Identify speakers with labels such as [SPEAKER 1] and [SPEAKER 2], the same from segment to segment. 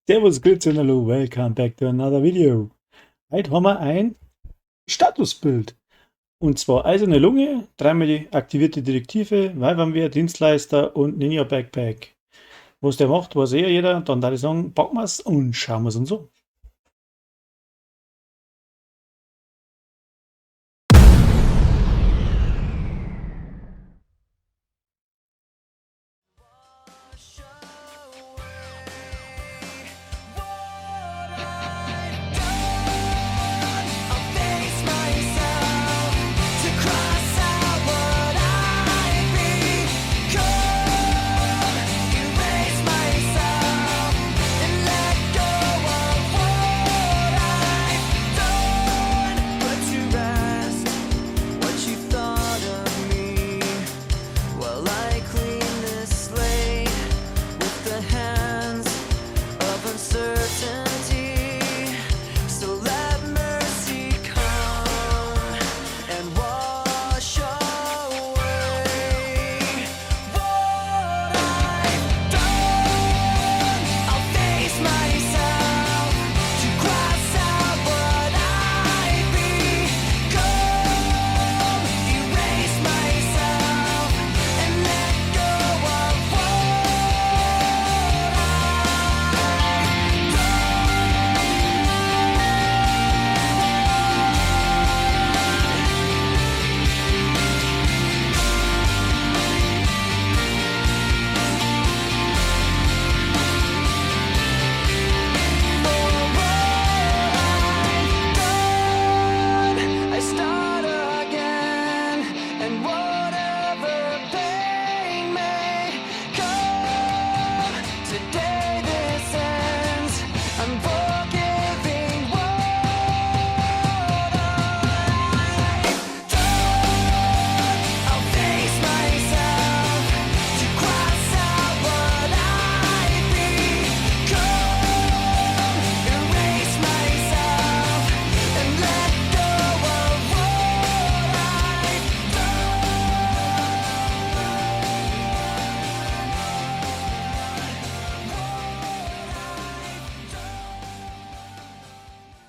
[SPEAKER 1] Servus, grüezi und hallo, welcome back to another video. Heute haben wir ein Statusbild. Und zwar Eiserne Lunge, dreimal die aktivierte Direktive, Weihwammer, Dienstleister und Ninja Backpack. Was der macht, weiß eh jeder. Dann würde ich sagen, packen wir es und schauen wir es uns an.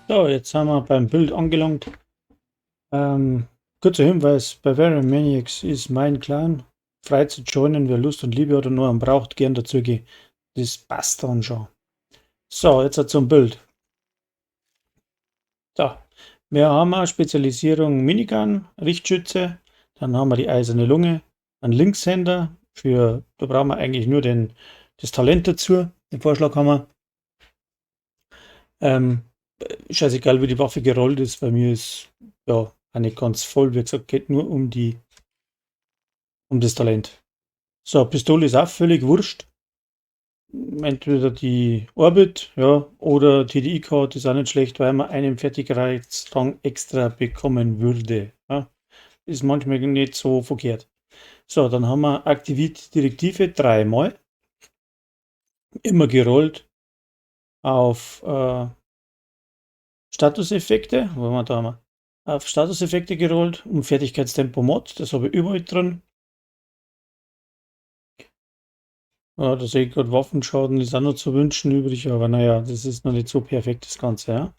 [SPEAKER 1] So, jetzt sind wir beim Bild angelangt. Kurzer Hinweis, Bavarian Maniacs ist mein Clan. Frei zu joinen, wer Lust und Liebe hat und nur einen braucht, gern dazugehen. Das passt dann schon. So, jetzt zum Bild. So, wir haben eine Spezialisierung Minigun, Richtschütze. Dann haben wir die Eiserne Lunge, einen Linkshänder. Da brauchen wir eigentlich nur das Talent dazu. Den Vorschlag haben wir. Scheißegal, wie die Waffe gerollt ist. Bei mir ist ja auch nicht ganz voll. Wie gesagt, geht nur um das Talent. So, Pistole ist auch völlig wurscht. Entweder die Orbit, ja, oder TDI-Card ist auch nicht schlecht, weil man einen Fertigkeitsrang extra bekommen würde. Ja. Ist manchmal nicht so verkehrt. So, dann haben wir aktiviert Direktive dreimal. Immer gerollt auf Statuseffekte. Wo haben wir da? Haben wir auf Statuseffekte gerollt und Fertigkeitstempo Mod. Das habe ich überall drin. Ja, da sehe ich gerade, Waffenschaden ist auch noch zu wünschen übrig, aber naja, das ist noch nicht so perfekt, das Ganze,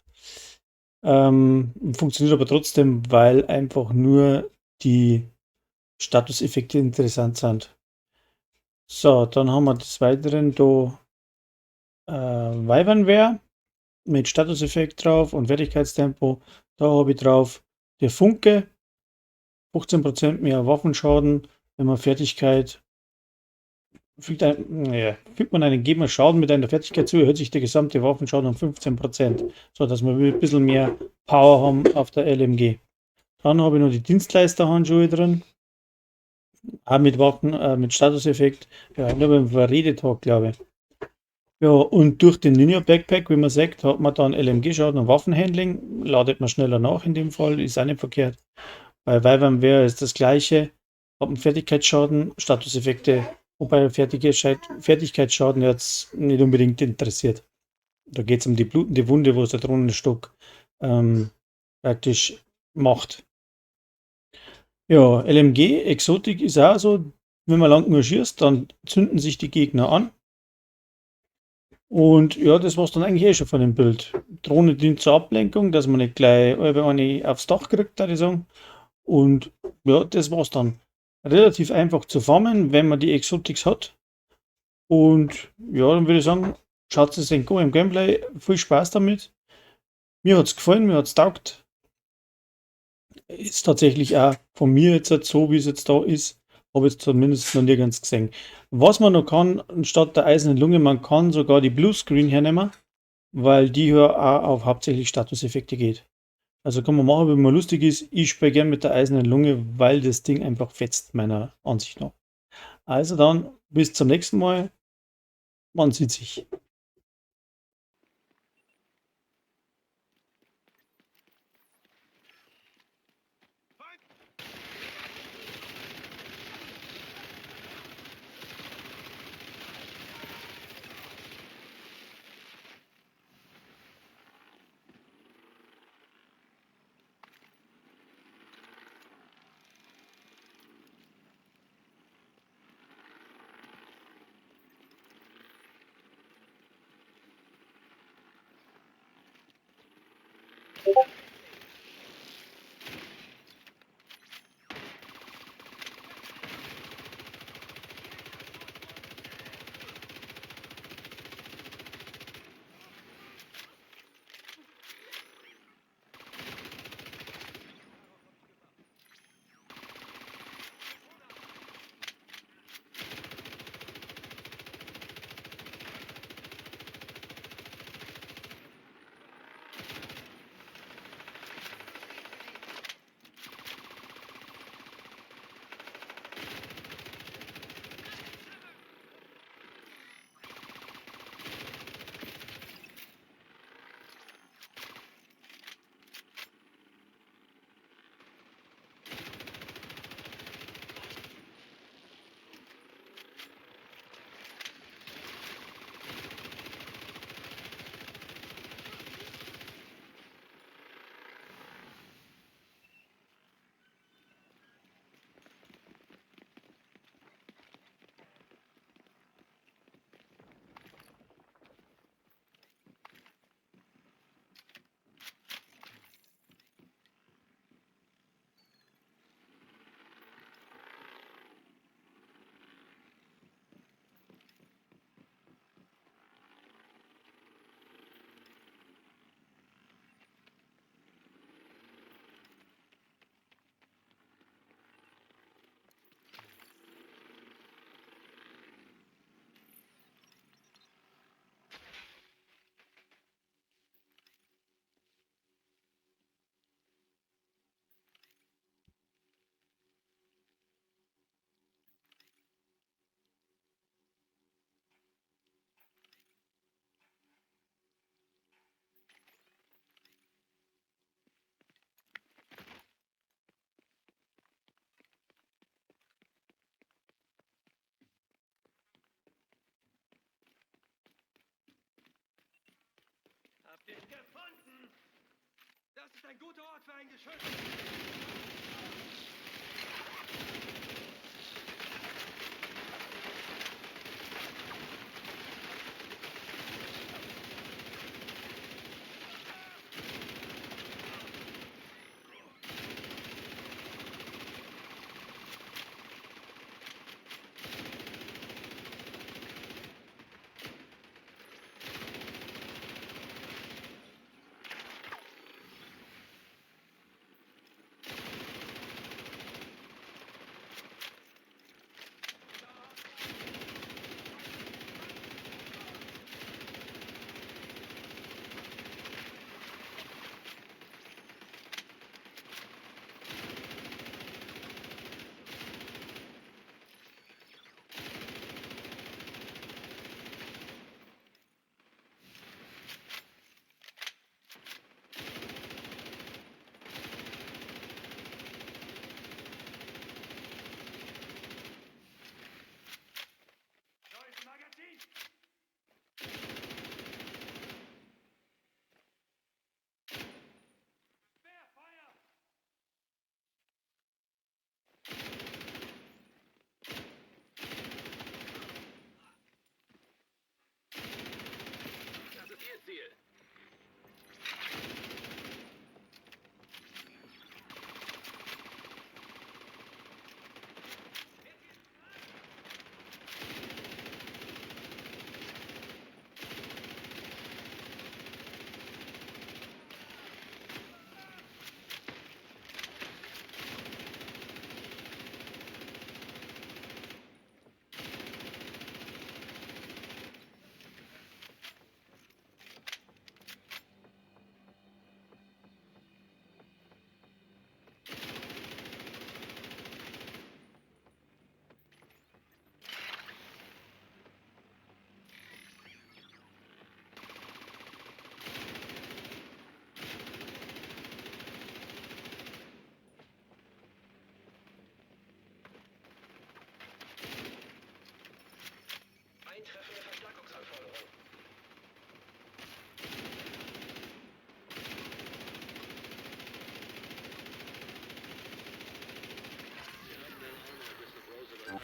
[SPEAKER 1] ja. Funktioniert aber trotzdem, weil einfach nur die Statuseffekte interessant sind. So, dann haben wir des Weiteren da Weibernwehr mit Statuseffekt drauf und Wertigkeitstempo. Da habe ich drauf der Funke, 15% mehr Waffenschaden, wenn man Fertigkeit fügt man einen gegebenen Schaden mit einer Fertigkeit zu, erhöht sich der gesamte Waffenschaden um 15%, sodass wir ein bisschen mehr Power haben auf der LMG. Dann habe ich noch die Dienstleisterhandschuhe drin, auch mit Waffen, mit Statuseffekt, ja, nur beim Redetag, glaube ich. Ja, und durch den Ninja Backpack, wie man sagt, hat man dann LMG-Schaden und Waffenhandling, ladet man schneller nach in dem Fall, ist auch nicht verkehrt. Bei Weibernwehr ist das gleiche, hat man Fertigkeitsschaden, Statuseffekte, wobei Fertigkeitsschaden jetzt nicht unbedingt interessiert. Da geht es um die blutende Wunde, was der Drohnenstock praktisch macht. Ja, LMG, Exotik ist auch so, wenn man lang nur schießt, dann zünden sich die Gegner an. Und ja, das war's dann eigentlich eh schon von dem Bild. Drohne dient zur Ablenkung, dass man nicht gleich über eine aufs Dach kriegt, würde ich sagen. Und ja, das war's dann. Relativ einfach zu farmen, wenn man die Exotics hat. Und ja, dann würde ich sagen, schaut es den im Gameplay. Viel Spaß damit. Mir hat's gefallen, mir hat's taugt. Ist tatsächlich auch von mir jetzt halt so, wie es jetzt da ist, habe ich zumindest noch nirgends gesehen. Was man noch kann, anstatt der eisernen Lunge, man kann sogar die Blue Screen hernehmen, weil die ja auch auf hauptsächlich Statuseffekte geht. Also kann man machen, wenn man lustig ist. Ich spiele gern mit der eisernen Lunge, weil das Ding einfach fetzt, meiner Ansicht nach. Also dann, bis zum nächsten Mal. Man sieht sich.
[SPEAKER 2] Habt ihr ihn gefunden? Das ist ein guter Ort für ein Geschütz.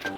[SPEAKER 2] Von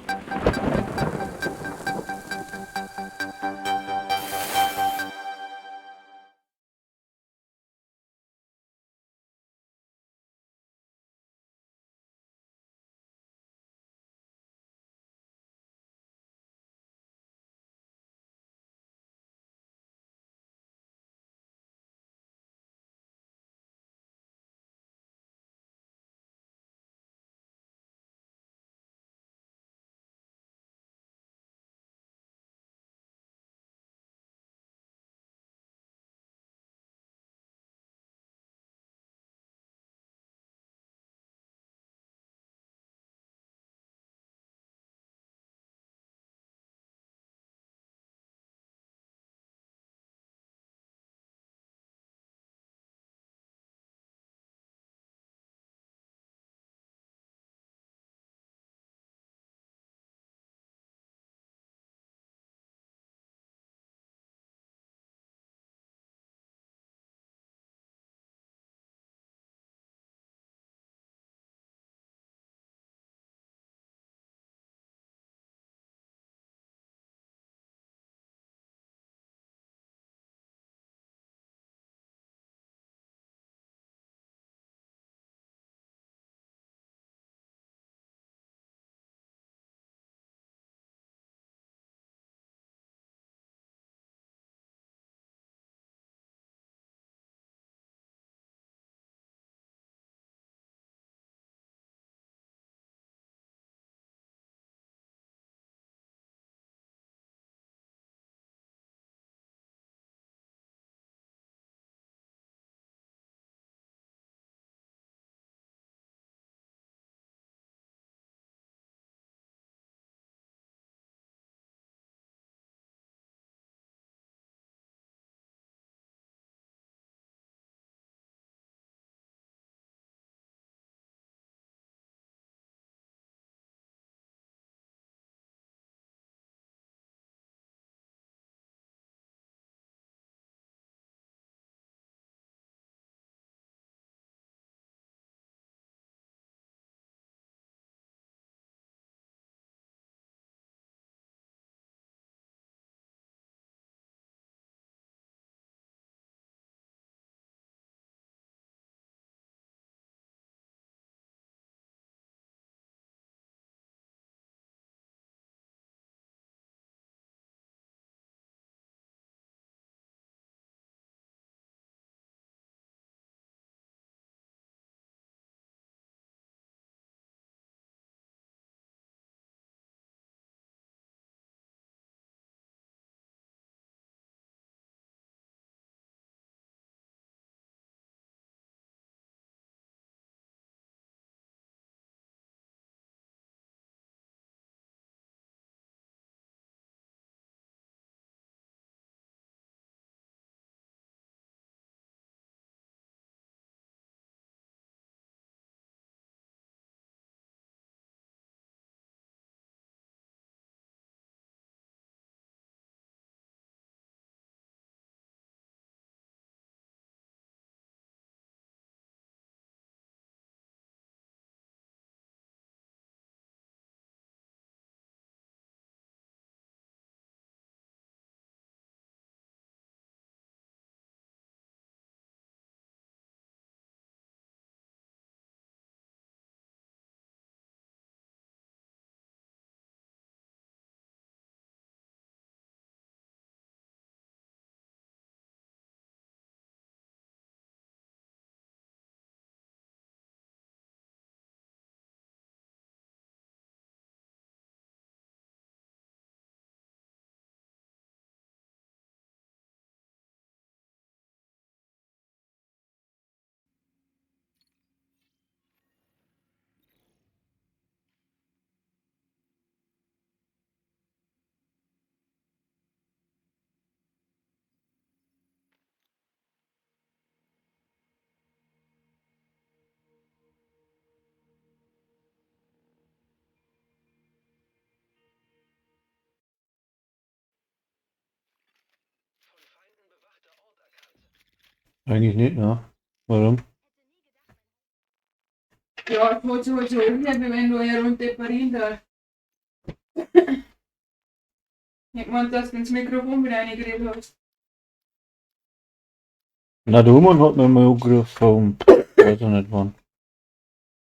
[SPEAKER 2] Feinden bewachter Ort erkannt.
[SPEAKER 1] Eigentlich nicht, ne? Warum?
[SPEAKER 3] Ja, ich wollte so, wenn du ja runter reparieren da. Ich meine, dass du ins Mikrofon wieder reingeredet hast.
[SPEAKER 1] Na, der Humann hat mir mal angerufen und weiß ich nicht wann.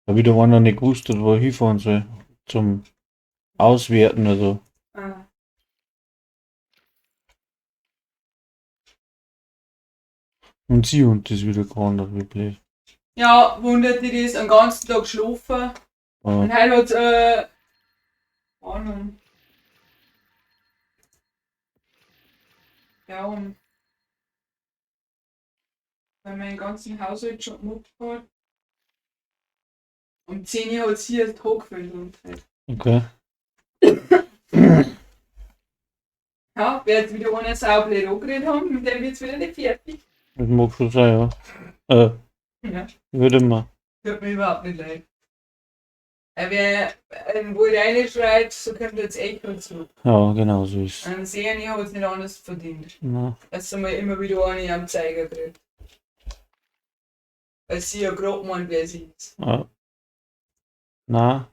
[SPEAKER 1] Da wieder einer nicht gewusst hat, wo er hinfahren soll. Zum Auswerten oder so.
[SPEAKER 3] Ah.
[SPEAKER 1] Und sie und das wieder gewandert, wie blöd.
[SPEAKER 3] Ja, wundert dich das, den ganzen Tag geschlafen. Und
[SPEAKER 1] Ja,
[SPEAKER 3] heute hat Ahnung. Ja, und weil mein ganzen Haushalt schon gemacht hat. Um 10 Uhr hat sie erst hochgefüllt und halt.
[SPEAKER 1] okay.
[SPEAKER 3] Ja, wer jetzt wieder ohne saublöd angeredet haben, mit dem wird's wieder nicht fertig.
[SPEAKER 1] Das mag schon sein, ja.
[SPEAKER 3] Ja.
[SPEAKER 1] Würde man.
[SPEAKER 3] Tut mir überhaupt nicht leid. Wer wo reinschreit, so kommt jetzt echt dazu.
[SPEAKER 1] Ja, genau so ist es.
[SPEAKER 3] Ein Sehen hat es nicht anders verdient.
[SPEAKER 1] Na,
[SPEAKER 3] Dass sie mal immer wieder eine am Zeiger kriegt. Weil sie ja gerade meint, wer sie ist.
[SPEAKER 1] ja. Na,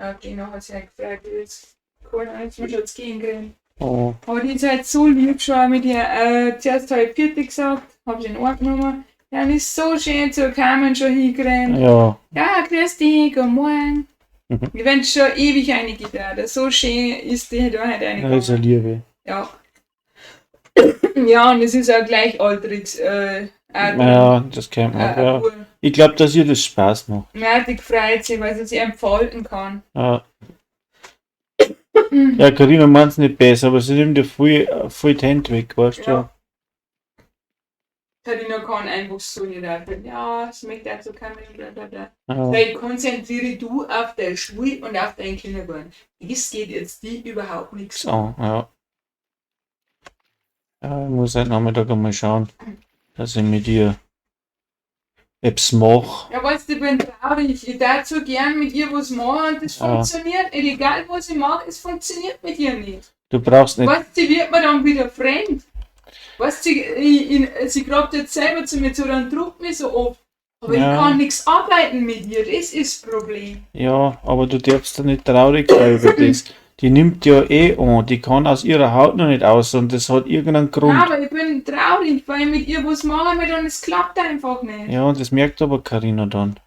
[SPEAKER 3] Ja, die hat sich gefragt, jetzt kann ich mir jetzt gehen können.
[SPEAKER 1] oh,
[SPEAKER 3] Aber die ist halt so lieb schon mit ihr. Zuerst habe ich Vierte gesagt, habe sie in Ordnung genommen. Dann ist so schön zu Carmen schon hingerannt.
[SPEAKER 1] ja.
[SPEAKER 3] Ja, grüß dich, guten Morgen.
[SPEAKER 1] Mhm.
[SPEAKER 3] Wir werden schon ewig eingetragen. So schön ist die da halt
[SPEAKER 1] Ja, ist eine
[SPEAKER 3] reingegangen.
[SPEAKER 1] Liebe.
[SPEAKER 3] Ja. Ja, und es ist auch gleichaltrig.
[SPEAKER 1] Ja, das kennt man. Ja. Ich glaube, dass ihr das Spaß macht.
[SPEAKER 3] Mertig freut sich, weil sie sich entfalten kann.
[SPEAKER 1] Ja. Ja, Carina meint es nicht besser, aber sie nimmt ja voll die Hände weg, weißt du?
[SPEAKER 3] Ja. Karina kann einfach so nicht reden. Ja, es möchte also kein blablabla.
[SPEAKER 1] Ja.
[SPEAKER 3] Weil konzentriere du auf deine Schule und auf deinen Kindergarten. Das geht jetzt die überhaupt nichts an.
[SPEAKER 1] So, ja. Ja, ich muss heute Nachmittag einmal schauen, dass ich mit ihr etwas mache.
[SPEAKER 3] Ja, weißt du, ich bin traurig. Ich darf so gern mit ihr was machen und das
[SPEAKER 1] Ja.
[SPEAKER 3] funktioniert nicht. Egal was ich mache, es funktioniert mit ihr nicht.
[SPEAKER 1] Du brauchst nicht.
[SPEAKER 3] Weißt du, sie wird mir dann wieder fremd. Weißt du, sie grabt jetzt selber zu mir zu, dann druckt mich so oft. Aber
[SPEAKER 1] Ja.
[SPEAKER 3] ich kann nichts arbeiten mit ihr, das ist das Problem.
[SPEAKER 1] Ja, aber du darfst da nicht traurig sein über das. Die nimmt ja eh an, die kann aus ihrer Haut noch nicht aus und das hat irgendeinen Grund.
[SPEAKER 3] Ja, aber ich bin traurig, weil ich mit ihr was machen will und es klappt einfach nicht.
[SPEAKER 1] Ja, und das merkt aber Carina dann.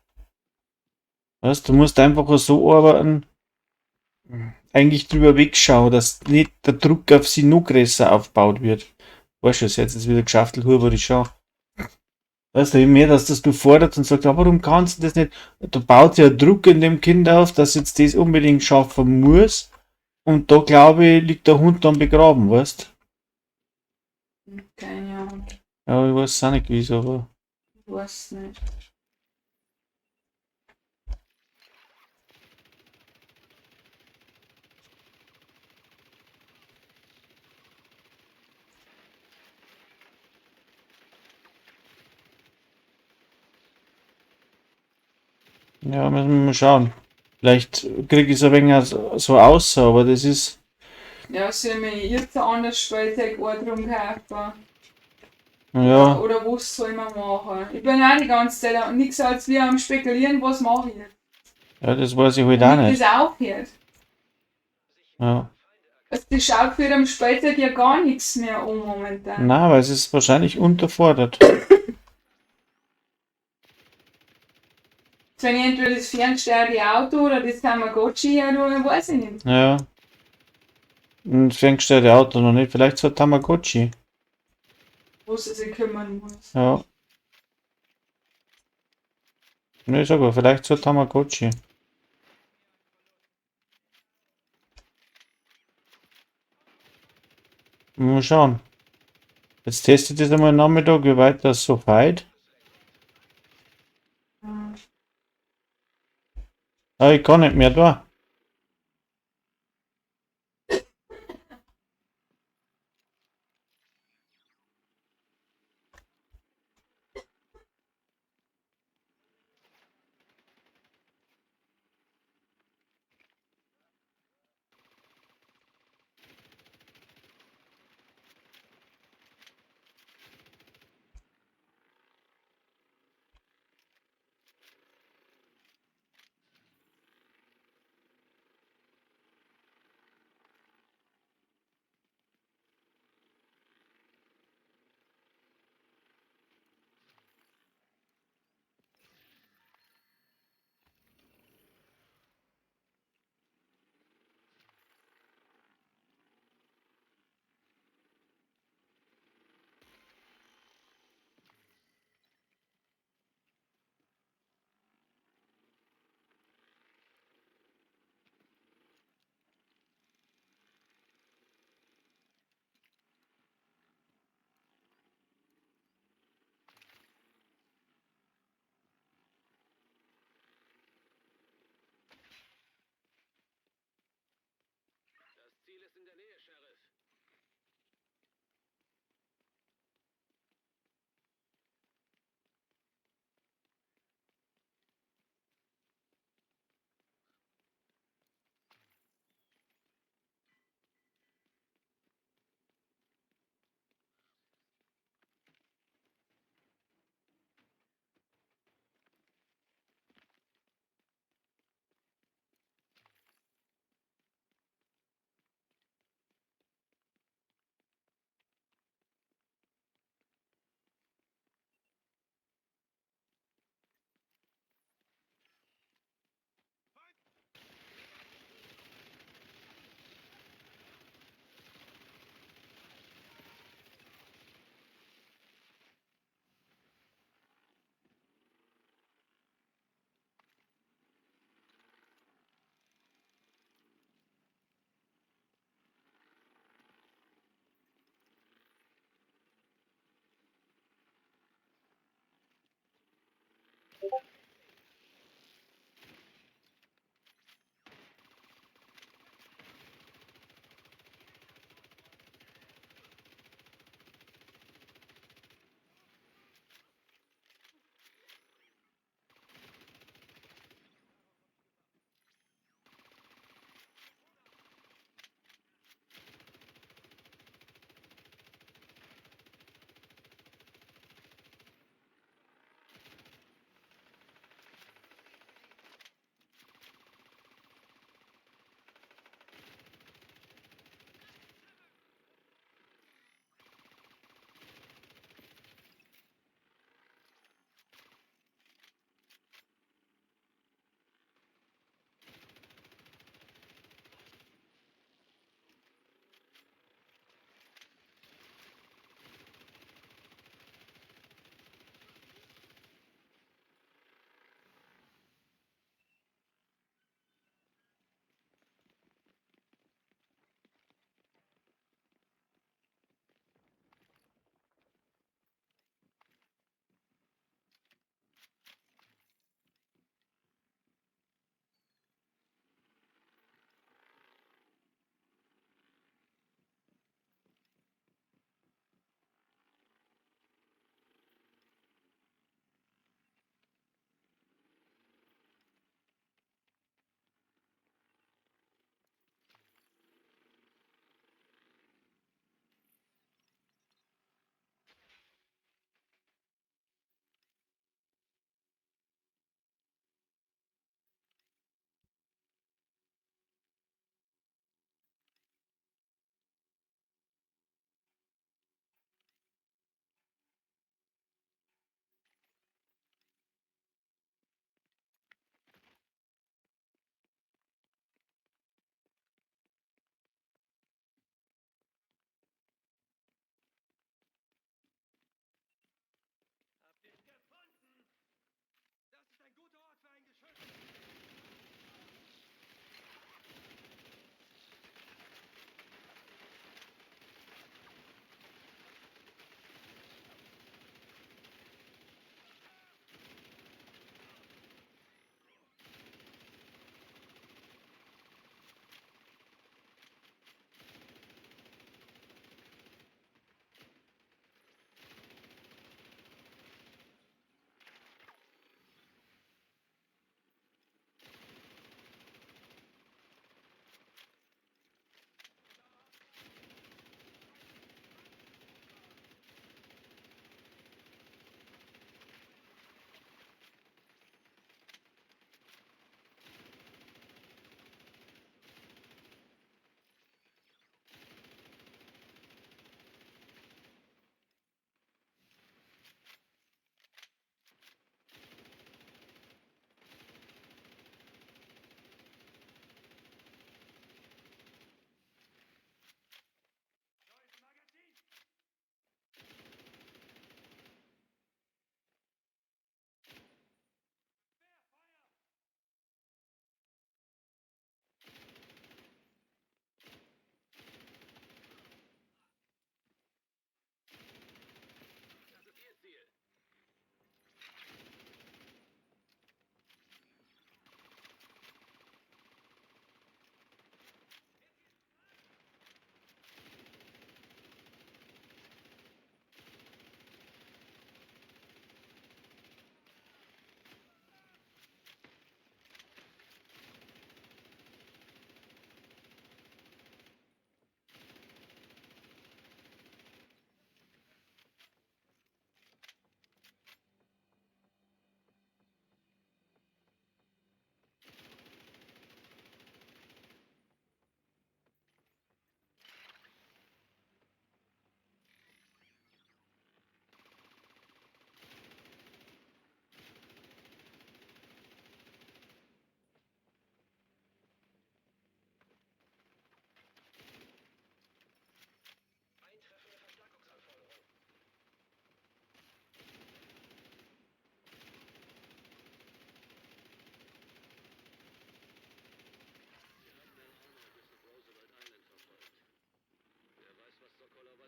[SPEAKER 1] Weißt du, musst einfach so arbeiten, eigentlich drüber wegschauen, dass nicht der Druck auf sie noch größer aufgebaut wird. Weißt du, sie hat jetzt wieder geschafft, huberisch schon. Weißt du, je mehr, dass das du forderst und sagst, ja, warum kannst du das nicht? Da baut ja Druck in dem Kind auf, dass jetzt das unbedingt schaffen muss. Und da, glaube ich, liegt der Hund dann begraben, weißt
[SPEAKER 3] Keine Ahnung,
[SPEAKER 1] du? Ja, ich weiß es auch nicht wieso, aber.
[SPEAKER 3] ich weiß nicht.
[SPEAKER 1] Ja, müssen wir mal schauen. Vielleicht kriege ich es ein wenig so aus, aber das ist.
[SPEAKER 3] Ja, soll mir jetzt ein anderes Spielzeug drum kaufen?
[SPEAKER 1] Ja,
[SPEAKER 3] Oder was soll man machen? Ich bin auch die ganze Zeit nichts als wir am Spekulieren, was mache ich jetzt.
[SPEAKER 1] ja, das weiß ich halt auch
[SPEAKER 3] Damit
[SPEAKER 1] nicht.
[SPEAKER 3] das aufhört.
[SPEAKER 1] Ja.
[SPEAKER 3] Also die schaut für am Spielzeug ja gar nichts mehr um momentan.
[SPEAKER 1] Nein, weil es ist wahrscheinlich unterfordert.
[SPEAKER 3] Wenn ich entweder das fernsteuerte Auto oder das Tamagotchi her, dann weiß ich nicht.
[SPEAKER 1] Ja. Und ferngesteuerte Auto noch nicht. Vielleicht so ein Tamagotchi.
[SPEAKER 3] Wo sie sich kümmern muss.
[SPEAKER 1] Ja. Ne, ich sag mal, vielleicht so ein Tamagotchi. Mal schauen. Jetzt teste ich das einmal am Nachmittag, wie weit das so weit.
[SPEAKER 3] Ja.
[SPEAKER 1] Ah, ich kann nicht mehr da.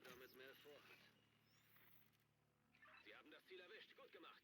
[SPEAKER 4] damit mehr vorhat. Sie haben das Ziel erwischt. Gut gemacht.